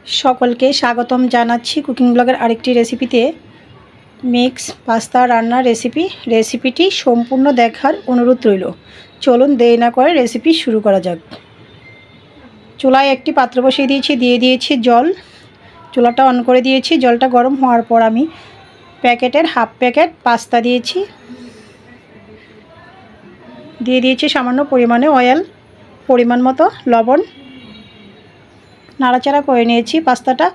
সকলকে স্বাগতম জানাচ্ছি কুকিং ব্লগের আরেকটি রেসিপিতে। মিক্স পাস্তা রান্নার রেসিপিটি সম্পূর্ণ দেখার অনুরোধ রইল। চলুন দেরি না করে রেসিপি শুরু করা যাক। চুলায় একটি পাত্র বসিয়ে দিয়ে দিয়েছি জল। চুলাটা অন করে দিয়েছি। জলটা গরম হওয়ার পর আমি প্যাকেটের হাফ প্যাকেট পাস্তা দিয়েছি। দিয়ে দিয়েছি সামান্য পরিমাণে অয়েল, পরিমাণ মতো লবণ। নাড়াচাড়া করে নিয়েছি। পাস্তাটা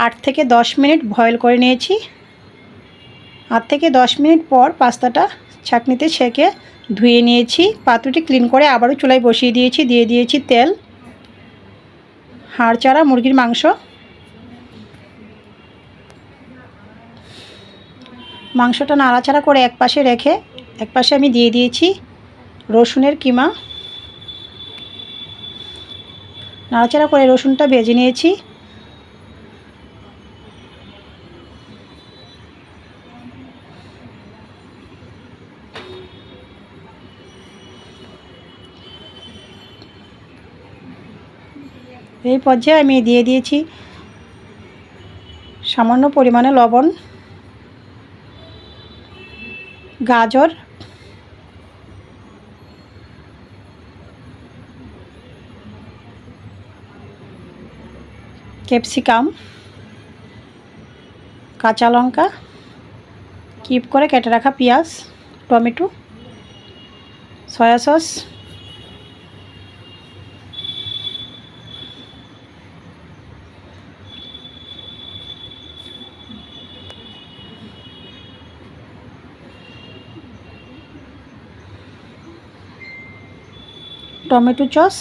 8 থেকে 10 মিনিট বয়েল করে নিয়েছি। 8 থেকে 10 মিনিট পর পাস্তাটা ছাঁকনিতে ছেঁকে ধুয়ে নিয়েছি। পাত্রটি ক্লিন করে আবারও চুলায় বসিয়ে দিয়েছি। দিয়ে দিয়েছি তেল, হাড় চাড়া মুরগির মাংস। মাংসটা নাড়াচাড়া করে এক পাশে রেখে এক পাশে আমি দিয়ে দিয়েছি রসুনের কিমা। নাড়াচাড়া করে রসুনটা ভেজে নিয়েছি। এই পর্যায়ে আমি দিয়ে দিয়েছি সামান্য পরিমাণে লবণ, গাজর, ক্যাপসিকাম, কাঁচা লঙ্কা, কিউব করে কেটে রাখা পেঁয়াজ, tomato, soya sauce, tomato sauce,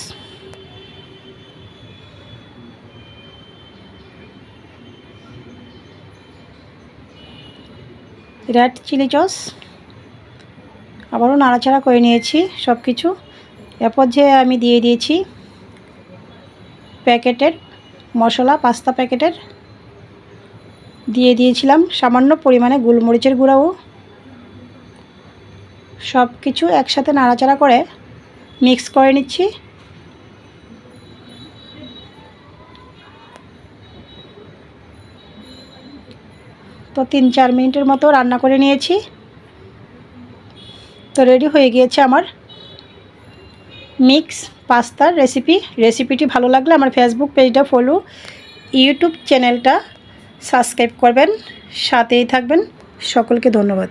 red chilli sauce. আবারও নাড়াচাড়া করে নিয়েছি সব কিছু। এ পর্যায়ে আমি দিয়ে দিয়েছি প্যাকেটের মশলা, পাস্তা প্যাকেটের। দিয়ে দিয়েছিলাম সামান্য পরিমাণে গোলমরিচের গুঁড়াও। সব কিছু একসাথে নাড়াচাড়া করে মিক্স করে নিচ্ছি। তো 3-4 মিনিটের মতো রান্না করে নিয়েছি। তো রেডি হয়ে গিয়েছে আমার মিক্স পাস্তার রেসিপিটি ভালো লাগলে আমার ফেসবুক পেজটা ফলো, ইউটিউব চ্যানেলটা সাবস্ক্রাইব করবেন, সাথেই থাকবেন। সকলকে ধন্যবাদ।